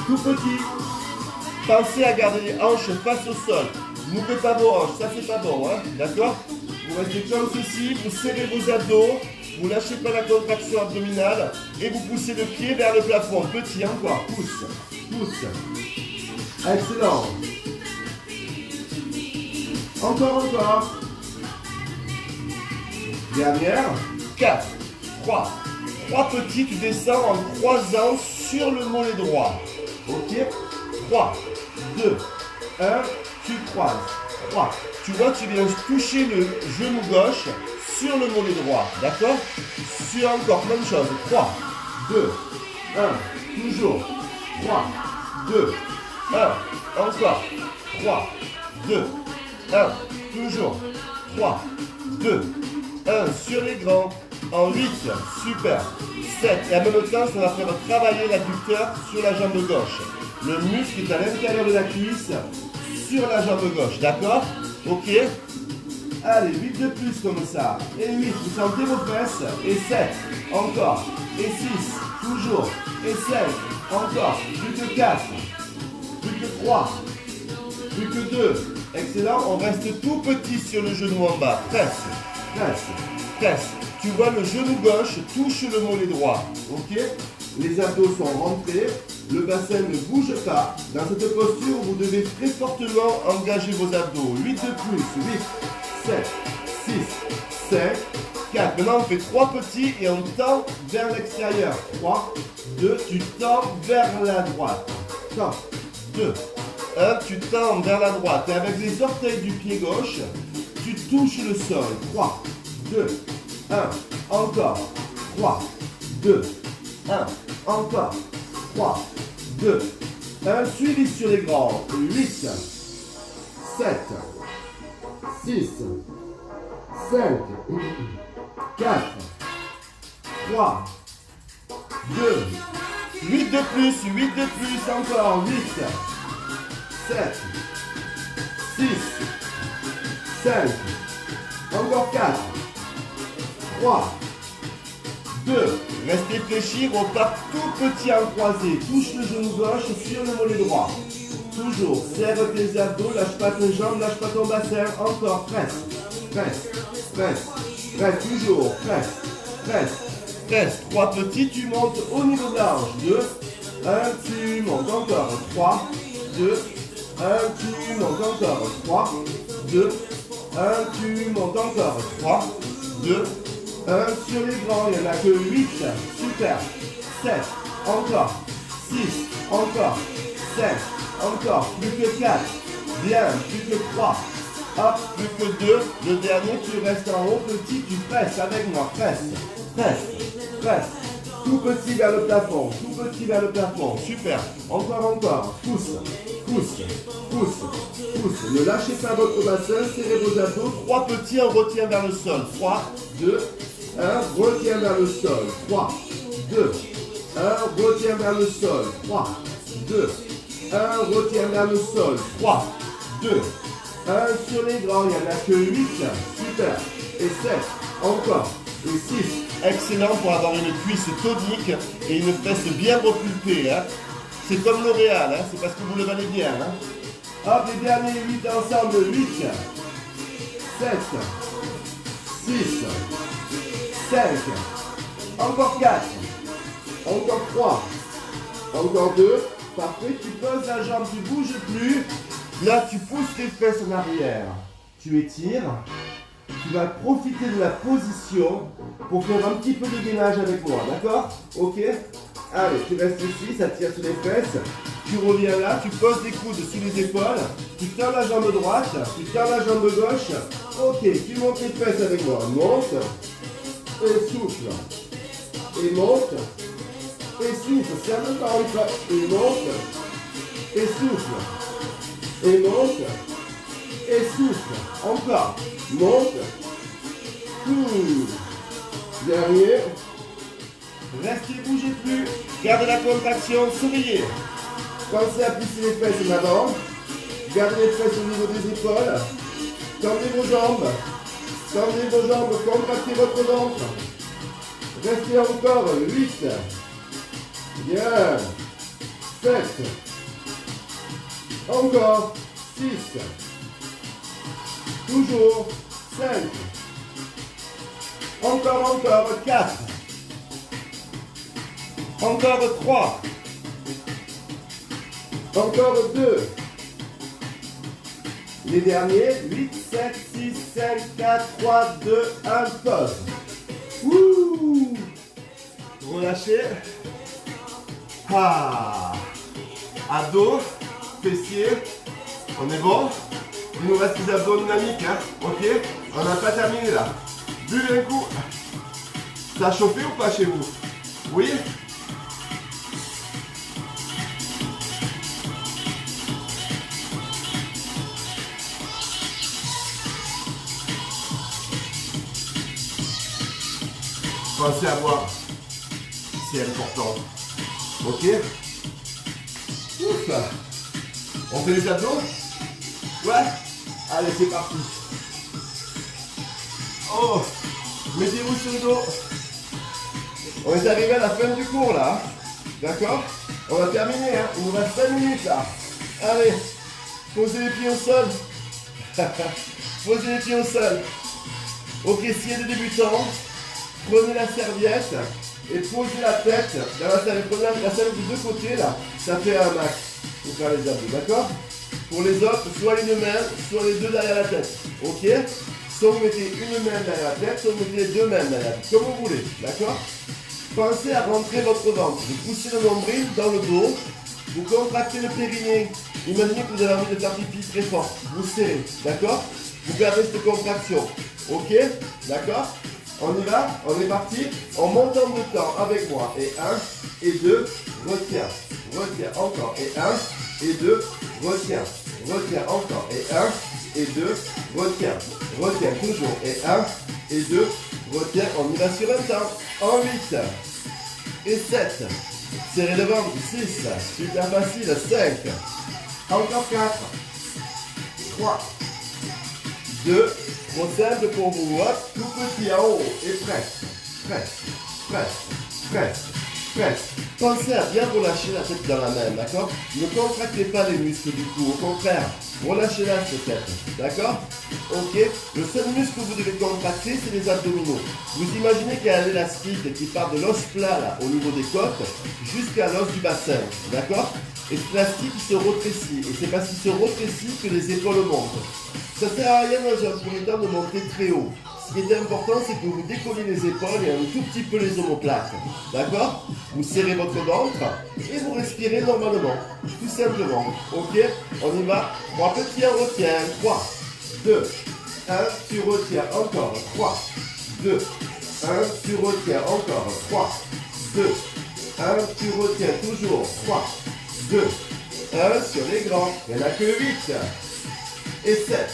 S1: Tout petit. Pensez à garder les hanches face au sol. N'ouvrez pas vos hanches, ça c'est pas bon, hein, d'accord? Vous restez comme ceci, vous serrez vos abdos, vous lâchez pas la contraction abdominale et vous poussez le pied vers le plafond. Petit encore, pousse, pousse. Excellent. Encore. Dernière. 4, 3. 3 petits, tu descends en croisant sur le mollet droit. Ok. 3, 2, 1, tu croises. 3. Tu vois, tu viens toucher le genou gauche sur le mollet droit. D'accord? Sur encore plein de choses. 3, 2, 1. Toujours. 3, 2, 1. Encore. 3, 2, 1. Toujours. 3, 2, 1. Sur les grands. En 8. Super. 7. Et en même temps, ça va faire travailler l'adducteur sur la jambe gauche. Le muscle est à l'intérieur de la cuisse sur la jambe gauche. D'accord? Ok. Allez, 8 de plus comme ça. Et 8. Vous sentez vos fesses. Et 7. Encore. Et 6. Toujours. Et 5. Encore. Plus que 4. Plus que 3. Plus que 2. Excellent. On reste tout petit sur le genou en bas. Presse. Tu vois, le genou gauche touche le mollet droit. Ok? Les abdos sont rentrés. Le bassin ne bouge pas. Dans cette posture, vous devez très fortement engager vos abdos. 8 de plus. 8, 7, 6, 5, 4. Maintenant, on fait 3 petits et on tend vers l'extérieur. 3, 2, tu tends vers la droite. 1, 2, 1, tu tends vers la droite. Et avec les orteils du pied gauche, tu touches le sol. 3, 2, 1, encore, 3, 2, 1, encore, 3, 2, 1, suivi sur les grands, 8, 7, 6, 5, 4, 3, 2, 8 de plus, encore, 8, 7, 6, 5, encore 4, 3, 2, restez fléchis, repart tout petit en croisé. Touche le genou gauche sur le mollet droit. Toujours, serre tes abdos, lâche pas tes jambes, lâche pas ton bassin. Encore, presse, toujours, presse. 3 petits, tu montes au niveau de la hanche. 2, 1, tu montes encore. 3, 2, 1, tu montes encore. 3, 2, 1, tu montes encore. 3, 2, 1 sur les grands, il n'y en a que 8, super, 7, encore, 6, encore, 5, encore, plus que 4, bien, plus que 3, hop, plus que 2, le dernier, tu restes en haut, petit, tu presses avec moi, presse, tout petit vers le plafond, super, encore, pousse, ne lâchez pas votre bassin, serrez vos abdos, 3 petits, on retient vers le sol, 3, 2, 1, retiens vers le sol. 3, 2, 1, retiens vers le sol. 3, 2, 1, retiens vers le sol. 3, 2, 1, sur les grands, il n'y en a que 8. Super. Et 7, encore. Et 6. Excellent pour avoir une cuisse tonique et une fesse bien repulpée. Hein. C'est comme L'Oréal, hein. C'est parce que vous le valez bien. Hein. Hop, les derniers 8 ensemble. 8, 7, 6, 5, encore 4, encore 3, encore 2, parfait, tu poses la jambe, tu ne bouges plus, là tu pousses tes fesses en arrière, tu étires, tu vas profiter de la position pour faire un petit peu de gainage avec moi, d'accord? Ok? Allez, tu restes ici, ça tire sur les fesses, tu reviens là, tu poses les coudes sous les épaules, tu tends la jambe droite, tu tends la jambe gauche, ok, tu montes les fesses avec moi, monte, et souffle, et monte, et souffle, serre le par une fois, et monte, et souffle, et monte, et souffle, encore, monte, dernier, restez, bougez plus, gardez la contraction, souriez, pensez à pousser les fesses en avant, gardez les fesses au niveau des épaules, tendez vos jambes, contractez votre ventre. Restez encore. 8. Bien. 7. Encore. 6. Toujours. 5. Encore, 4. Encore 3. Encore 2. Les derniers, 8, 7, 6, 5, 4, 3, 2, 1, pause. Ouh. Relâchez. Ah. Abdos, fessiers. On est bon? Il nous reste des abdos dynamiques, hein? Ok? On n'a pas terminé là. Buvez un coup. Ça a chauffé ou pas chez vous? Oui? Pensez à boire. C'est important. Ok? Ouf. On fait les abdos? Ouais? Allez, c'est parti. Oh! Mettez-vous sur le dos. On est arrivé à la fin du cours là. D'accord? On va terminer. Hein. Il nous reste 5 minutes là. Allez. Posez les pieds au sol. Posez les pieds au sol. Ok, s'il y a des débutants, prenez la serviette et posez la tête dans la serviette. Prenez la serviette de deux côtés là. Ça fait un max pour faire les abdos. D'accord? Pour les autres, soit une main, soit les deux derrière la tête. Ok? Soit vous mettez une main derrière la tête, soit vous mettez les deux mains derrière la tête. Comme vous voulez. D'accord? Pensez à rentrer votre ventre. Vous poussez le nombril dans le dos. Vous contractez le périnée. Imaginez que vous avez envie de faire pipi très fort. Vous serrez. D'accord? Vous gardez cette contraction. Ok? D'accord? On y va? On est parti? On monte en deux temps avec moi. Et 1 et 2. Retiens. Retiens. Encore. Et 1 et 2. Retiens. Retiens. Encore. Et 1 et 2. Retiens. Retiens. Toujours. Et 1 et 2. Retiens. On y va sur un temps. En 8 et 7. Serrez le ventre. 6. Super facile. 5. Encore 4. 3. 2. Trop simple pour vous. Hop. Tout petit en haut. Et presque. Presque. Presque. Presque. Presque. Pensez à bien relâcher la tête dans la main. D'accord? Ne contractez pas les muscles du cou. Au contraire. Relâchez-la cette tête. D'accord? Ok. Le seul muscle que vous devez contracter, c'est les abdominaux. Vous imaginez qu'il y a un élastique qui part de l'os plat là, au niveau des côtes, jusqu'à l'os du bassin. D'accord? Et cet élastique il se rétrécit. Et c'est parce qu'il se rétrécit que les épaules montent. Ça ne sert à rien dans un premier temps de monter très haut. Ce qui est important, c'est que vous décollez les épaules et un tout petit peu les omoplates. D'accord? Vous serrez votre ventre et vous respirez normalement. Tout simplement. Ok? On y va. 3 petits, on retient. 3, 2, 1, tu retiens. Encore. 3, 2, 1, tu retiens. Encore. 3, 2, 1, tu retiens. Toujours. 3, 2, 1 sur les grands. Il n'y en a que 8 et 7.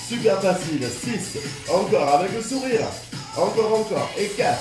S1: Super facile. 6. Encore avec le sourire. Encore. Et 4.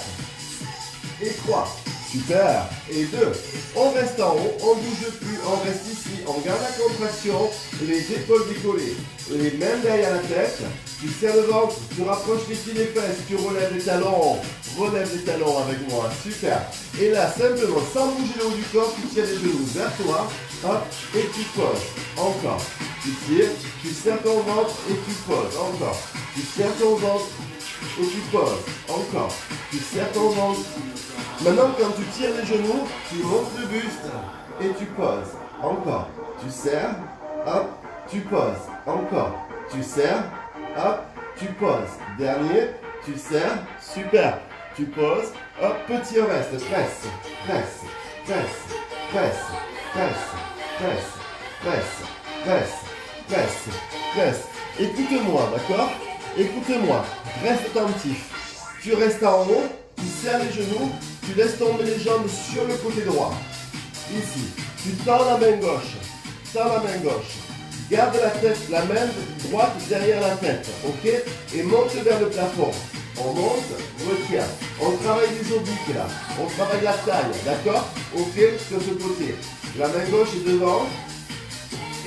S1: Et 3. Super. Et 2. On reste en haut. On ne bouge plus. On reste ici. On garde la contraction. Les épaules décollées. Les mains derrière la tête. Tu serres le ventre. Tu rapproches les pieds des fesses. Tu relèves les talons. Relève les talons avec moi. Super. Et là, simplement, sans bouger le haut du corps, tu tiens les genoux vers toi. Hop. Et tu poses. Encore. Tu tires, tu serres ton ventre et tu poses. Encore. Tu serres ton ventre et tu poses. Encore. Tu serres ton ventre. Maintenant, quand tu tires les genoux, tu montes le buste et tu poses. Encore. Tu serres. Hop. Tu poses. Encore. Tu serres. Hop. Tu poses. Dernier. Tu serres. Super. Tu poses. Hop. Petit reste. Presse. Presse. Presse. Presse. Presse. Presse. Presse. Presse. Presse, presse. Écoute-moi, d'accord? Écoute-moi. Reste attentif. Tu restes en haut, tu serres les genoux, tu laisses tomber les jambes sur le côté droit. Ici. Tu tends la main gauche. Tends la main gauche. Garde la tête, la main droite derrière la tête. Ok? Et monte vers le plafond. On monte, retiens. On travaille les obliques là. On travaille la taille, d'accord? Ok? Sur ce côté. La main gauche est devant.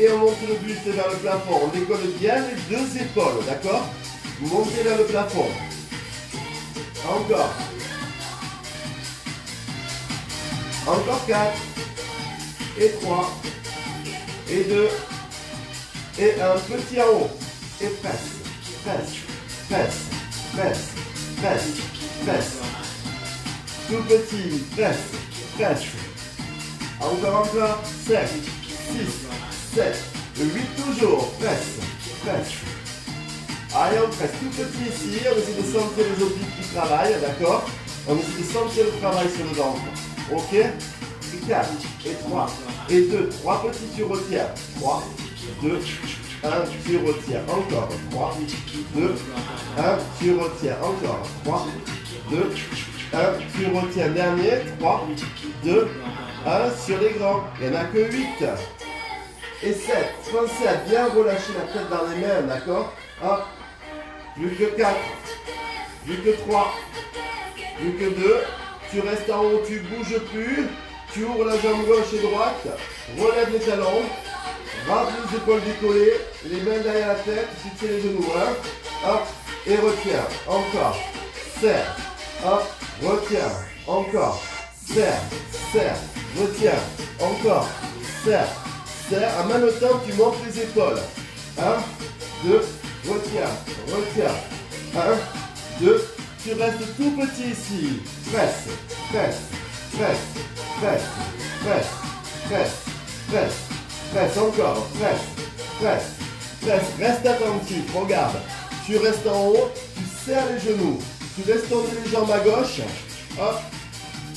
S1: Et on monte le buste vers le plafond. On décolle bien les deux épaules, d'accord? Vous montez vers le plafond. Encore. Encore 4. Et 3. Et 2. Et un petit en haut. Et presse. Presse. Presse. Presse. Presse. presse. Tout petit, presse, presse. Encore, 7, 6, 7, 8 toujours, presse, presse. Allez, on presse tout petit ici, on essaie de sentir les obliques qui travaillent, d'accord? On essaie de sentir le travail sur le ventre, ok? Et 4, et 3, et 2, 3 petits, tu retiens, 3, 2, 1, tu retiens, encore, 3, 2, 1, tu retiens, encore, 3, 2, 1, tu retiens, dernier, 3, 2, 1 sur les grands, il n'y en a que 8, et 7, pensez à bien relâcher la tête dans les mains, d'accord? 1, plus que 4, plus que 3, plus que 2, tu restes en haut, tu bouges plus, tu ouvres la jambe gauche et droite, relève les talons, rentre les épaules décollées, les mains derrière la tête, tu tiens les genoux, 1, hop, et retiens, encore, serre, hop, retiens, encore, serre, serre, retiens, encore, serre, serre, en même temps tu montes les épaules, 1, 2, retiens, retiens, 1, 2, tu restes tout petit ici, presse, presse, presse, presse, presse, presse, presse, presse, encore, presse, presse, presse, reste attentif, regarde, tu restes en haut, tu serres les genoux, tu laisses tomber les jambes à gauche, hop,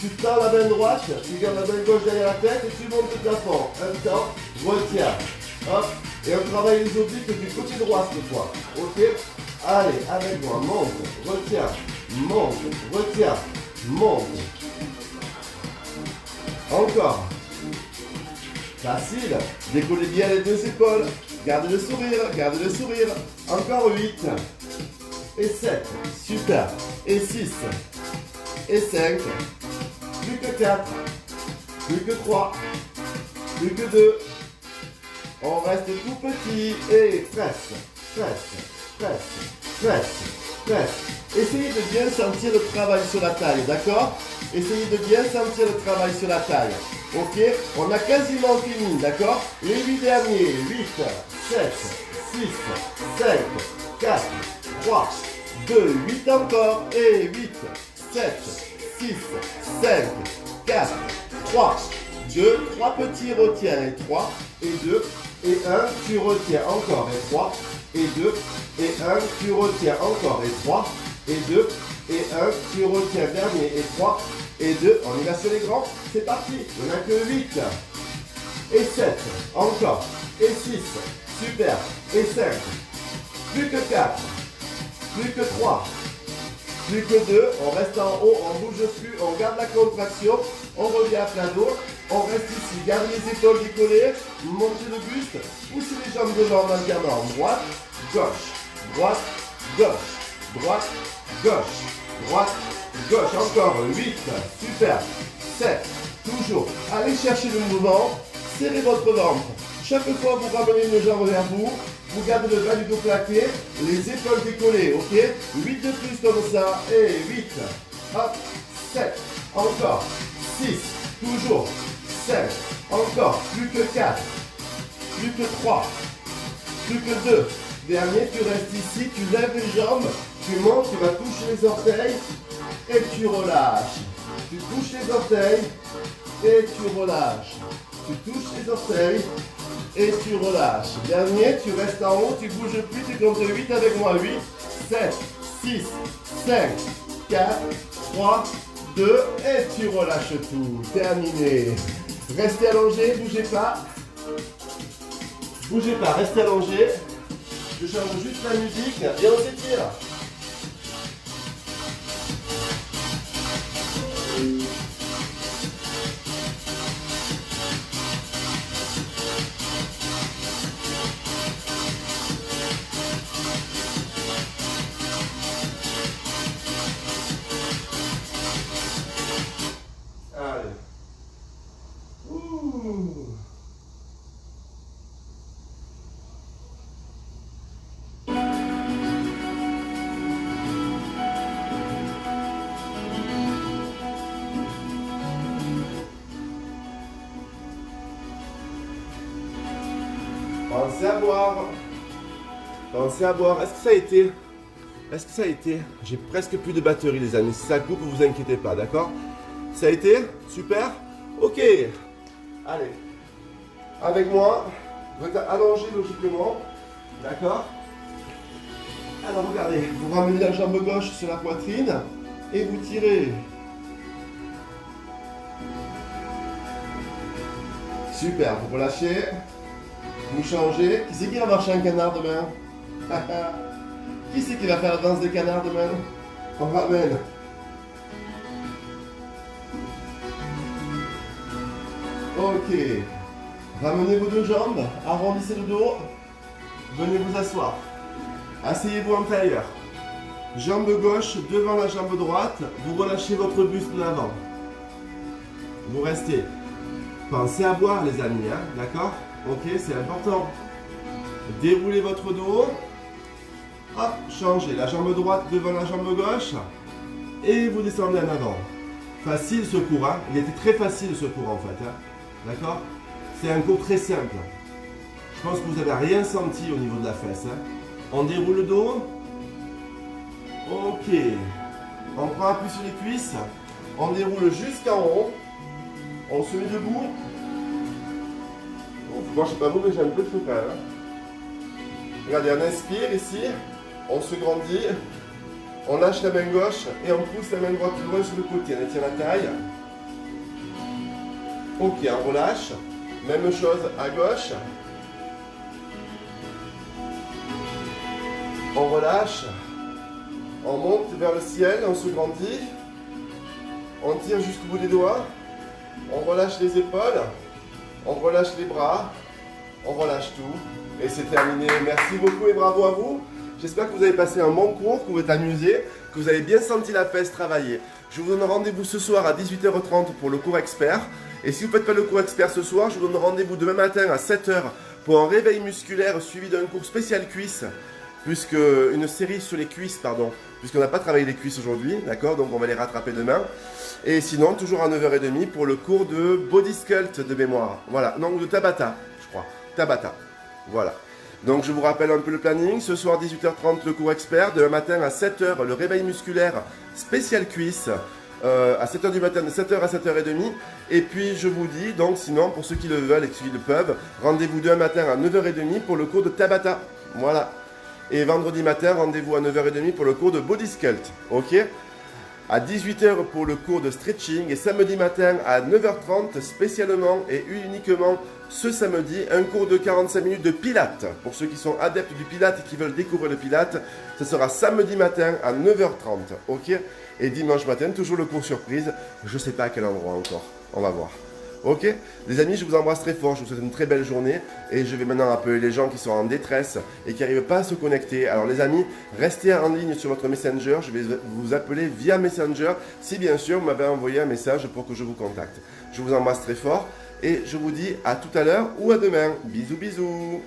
S1: tu tends la main droite, tu gardes la main gauche derrière la tête et tu montes le plafond, un temps, retiens, hop, et on travaille les obliques du côté droit cette fois, ok? Allez, avec moi, monte, retiens, monte, retiens, monte. Encore. Facile. Décollez bien les deux épaules. Gardez le sourire, gardez le sourire. Encore 8. Et 7. Super. Et 6. Et 5. Plus que 4. Plus que 3. Plus que 2. On reste tout petit. Et presse, presse, presse, presse, presse. Essayez de bien sentir le travail sur la taille, d'accord? Essayez de bien sentir le travail sur la taille. Ok? On a quasiment fini, d'accord? Les 8 derniers. 8, 7, 6, 5, 4, 3, 2, 8 encore. Et 8, 7, 6, 5, 4, 3, 2, 3 petits retiens. Et 3, et 2, et 1, tu retiens encore. Et 3, et 2, et 1, tu retiens encore. Et 3, et 2, et 1, tu retiens. Dernier. Et 3, et 2, on y va sur les grands. C'est parti. Il n'y en a que 8. Et 7, encore. Et 6, super. Et 5, plus que 4, plus que 3, plus que 2. On reste en haut, on ne bouge plus, on garde la contraction. On revient à plat dos. On reste ici, garde les épaules décollées, montez le buste, poussez les jambes devant en alternant. Droite, gauche, droite, gauche, droite, gauche, droite, gauche. Encore 8, super. 7, toujours. Allez chercher le mouvement, serrez votre ventre. Chaque fois vous ramenez une jambe vers vous, vous gardez le bas du dos plaqué, les épaules décollées, ok? 8 de plus comme ça, et 8, hop, 7, encore, 6, toujours. 5, encore, plus que 4, plus que 3, plus que 2. Dernier, tu restes ici, tu lèves les jambes, tu montes, tu vas toucher les orteils et tu relâches. Tu touches les orteils et tu relâches. Tu touches les orteils et tu relâches. Dernier, tu restes en haut, tu bouges plus, tu comptes 8 avec moi. 8, 7, 6, 5, 4, 3, 2 et tu relâches tout. Terminé. Restez allongé, bougez pas. Bougez pas, restez allongé. Je change juste la musique et on s'étire. Allez. Ouh. Pensez à boire. Pensez à boire. Est-ce que ça a été Est-ce que ça a été? J'ai presque plus de batterie les amis. Si ça coupe, vous inquiétez pas, d'accord? Ça a été? Super? Ok. Allez. Avec moi, vous êtes allongé logiquement. D'accord? Alors regardez, vous ramenez la jambe gauche sur la poitrine et vous tirez. Super, vous relâchez. Vous changez. Qui c'est qui va marcher en canard demain? Qui c'est qui va faire la danse des canards demain? On ramène. Ok. Ramenez vos deux jambes, arrondissez le dos. Venez vous asseoir. Asseyez-vous en tailleur. Jambe gauche devant la jambe droite. Vous relâchez votre buste de l'avant. Vous restez. Pensez à boire les amis, hein, d'accord? Ok, c'est important. Déroulez votre dos. Hop, changez la jambe droite devant la jambe gauche. Et vous descendez en avant. Facile ce cours, hein. Il était très facile ce cours en fait, hein. D'accord? C'est un cours très simple. Je pense que vous n'avez rien senti au niveau de la fesse, hein. On déroule le dos. Ok. On prend appui sur les cuisses. On déroule jusqu'en haut. On se met debout. Moi, je ne sais pas vous, mais j'ai un peu de feu quand même, hein. Regardez, on inspire ici. On se grandit. On lâche la main gauche et on pousse la main droite plus loin sur le côté. On étire la taille. Ok, on relâche. Même chose à gauche. On relâche. On monte vers le ciel, on se grandit. On tire jusqu'au bout des doigts. On relâche les épaules. On relâche les bras. On relâche tout. Et c'est terminé. Merci beaucoup et bravo à vous. J'espère que vous avez passé un bon cours, que vous êtes amusés, que vous avez bien senti la fesse travailler. Je vous donne rendez-vous ce soir à 18h30 pour le cours expert. Et si vous ne faites pas le cours expert ce soir, je vous donne rendez-vous demain matin à 7h pour un réveil musculaire suivi d'un cours spécial cuisses. Puisque une série sur les cuisses, pardon. Puisqu'on n'a pas travaillé les cuisses aujourd'hui, d'accord? Donc on va les rattraper demain. Et sinon, toujours à 9h30 pour le cours de Body Sculpt de mémoire. Voilà, non, de Tabata, je crois. Tabata. Voilà. Donc je vous rappelle un peu le planning. Ce soir 18h30 le cours expert. Demain matin à 7h le réveil musculaire spécial cuisse. À 7h du matin de 7h à 7h30. Et puis je vous dis, donc sinon pour ceux qui le veulent et qui le peuvent, rendez-vous demain matin à 9h30 pour le cours de Tabata. Voilà. Et vendredi matin, rendez-vous à 9h30 pour le cours de Body Sculpt. Ok? À 18h pour le cours de stretching. Et samedi matin à 9h30 spécialement et uniquement ce samedi, un cours de 45 minutes de pilates. Pour ceux qui sont adeptes du pilates et qui veulent découvrir le pilates, ce sera samedi matin à 9h30. Ok? Et dimanche matin, toujours le cours surprise. Je ne sais pas à quel endroit encore. On va voir. Ok? Les amis, je vous embrasse très fort. Je vous souhaite une très belle journée. Et je vais maintenant appeler les gens qui sont en détresse et qui n'arrivent pas à se connecter. Alors les amis, restez en ligne sur votre Messenger. Je vais vous appeler via Messenger si bien sûr vous m'avez envoyé un message pour que je vous contacte. Je vous embrasse très fort. Et je vous dis à tout à l'heure ou à demain. Bisous, bisous.